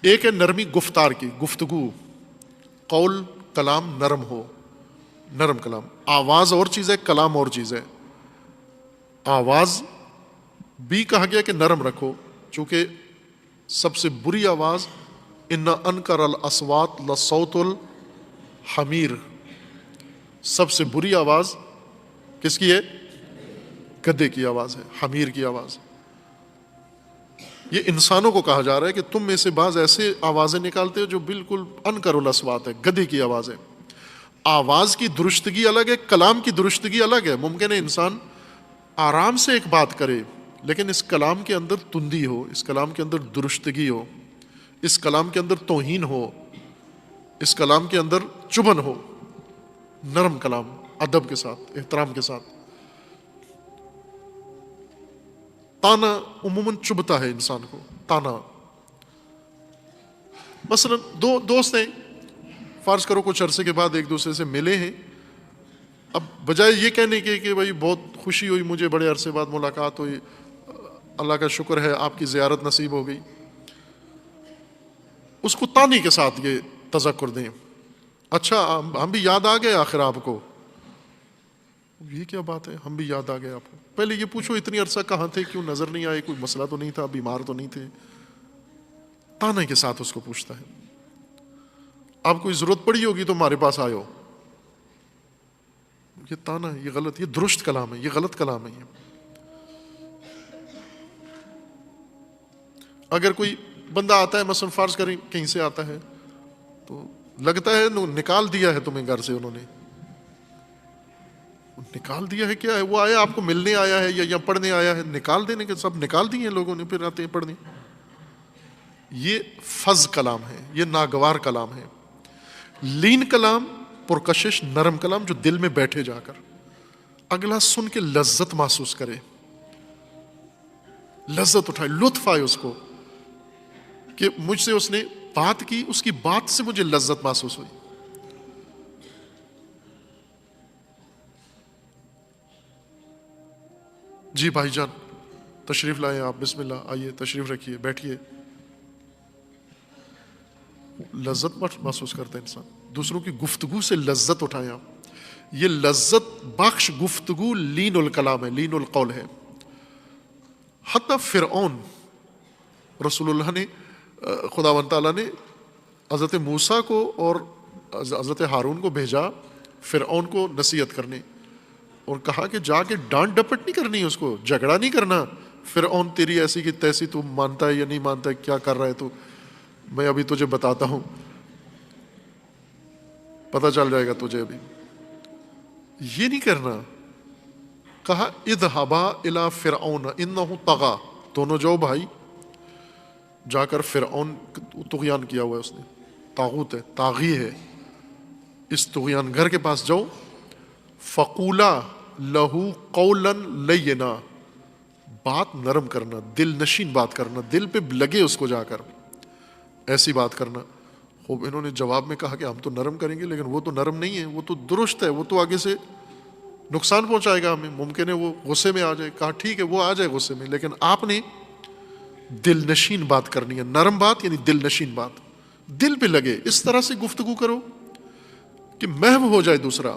ایک ہے نرمی گفتار کی، گفتگو، قول کلام نرم ہو، نرم کلام. آواز اور چیز ہے، کلام اور چیز ہے. آواز بھی کہا گیا کہ نرم رکھو، چونکہ سب سے بری آواز ان انکر الاصوات لصوت الحمیر، سب سے بری آواز کس کی ہے؟ گدھے کی آواز ہے، حمیر کی آواز. یہ انسانوں کو کہا جا رہا ہے کہ تم میں سے بعض ایسے آوازیں نکالتے ہو جو بالکل انکر الاصوات ہے، گدھے کی آواز ہے. آواز کی درستگی الگ ہے، کلام کی درستگی الگ ہے. ممکن ہے انسان آرام سے ایک بات کرے، لیکن اس کلام کے اندر تندی ہو، اس کلام کے اندر درستگی ہو، اس کلام کے اندر توہین ہو، اس کلام کے اندر چبھن ہو. نرم کلام، ادب کے ساتھ، احترام کے ساتھ. تانا عموماً چبھتا ہے انسان کو، تانا. مثلا دو دوست ہیں، فرض کرو کچھ عرصے کے بعد ایک دوسرے سے ملے ہیں. اب بجائے یہ کہنے کے کہ بھائی بہت خوشی ہوئی مجھے، بڑے عرصے بعد ملاقات ہوئی، اللہ کا شکر ہے آپ کی زیارت نصیب ہو گئی، اس کو تانی کے ساتھ یہ تذکر دیں. اچھا ہم بھی یاد آ گئے آخر آپ کو. یہ کیا بات ہے، ہم بھی یاد آ گئے آپ کو؟ پہلے یہ پوچھو اتنی عرصہ کہاں تھے، کیوں نظر نہیں آئے، کوئی مسئلہ تو نہیں تھا، بیمار تو نہیں تھے. تانے کے ساتھ اس کو پوچھتا ہے. آپ کوئی ضرورت پڑی ہوگی تو ہمارے پاس آئے ہو. یہ تانا ہے، یہ غلط، یہ درست کلام ہے، یہ غلط کلام ہے. یہ اگر کوئی بندہ آتا ہے، مثلا فرض کریں کہیں سے آتا ہے، تو لگتا ہے نکال دیا ہے تمہیں گھر سے، انہوں نے نکال دیا ہے. کیا ہے، وہ آیا آپ کو ملنے آیا ہے یا پڑھنے آیا ہے، نکال دینے کے سب نکال دیے لوگوں نے، پھر آتے ہیں پڑھنے. یہ فظ کلام ہے، یہ ناگوار کلام ہے. لین کلام، پرکشش، نرم کلام جو دل میں بیٹھے جا کر اگلا سن کے لذت محسوس کرے، لذت اٹھائے، لطف آئے اس کو کہ مجھ سے اس نے بات کی، اس کی بات سے مجھے لذت محسوس ہوئی. جی بھائی جان تشریف لائیں آپ، بسم اللہ، آئیے تشریف رکھیے، بیٹھیے. لذت محسوس کرتا ہے انسان، دوسروں کی گفتگو سے لذت اٹھائیں آپ. یہ لذت بخش گفتگو لین الکلام ہے، لین القول ہے. حتی فرعون، رسول اللہ نے، خداوند تعالیٰ نے حضرت موسیٰ کو اور حضرت ہارون کو بھیجا فرعون کو نصیحت کرنے، اور کہا کہ جا کے ڈانٹ ڈپٹ نہیں کرنی، اس کو جھگڑا نہیں کرنا. فرعون تیری ایسی کی تیسی، تو مانتا ہے یا نہیں مانتا ہے، کیا کر رہا ہے تو، میں ابھی تجھے بتاتا ہوں، پتہ چل جائے گا تجھے ابھی. یہ نہیں کرنا. کہا اذهبا الی فرعون انہ طغی، دونوں جاؤ بھائی، جا کر فرعون، طغیان کیا ہوا ہے اس نے، طاغوت ہے، طاغی ہے، اس طغیان گھر کے پاس جاؤ. فقولا لہو قولا لینا، بات نرم کرنا، دل نشین بات کرنا، دل پہ لگے اس کو، جا کر ایسی بات کرنا. خوب انہوں نے جواب میں کہا کہ ہم تو نرم کریں گے، لیکن وہ تو نرم نہیں ہے، وہ تو درست ہے، وہ تو آگے سے نقصان پہنچائے گا ہمیں، ممکن ہے وہ غصے میں آ جائے. کہا ٹھیک ہے وہ آ جائے غصے میں، لیکن آپ نے دل نشین بات کرنی ہے. نرم بات یعنی دل نشین بات، دل پہ لگے، اس طرح سے گفتگو کرو کہ محو ہو جائے دوسرا.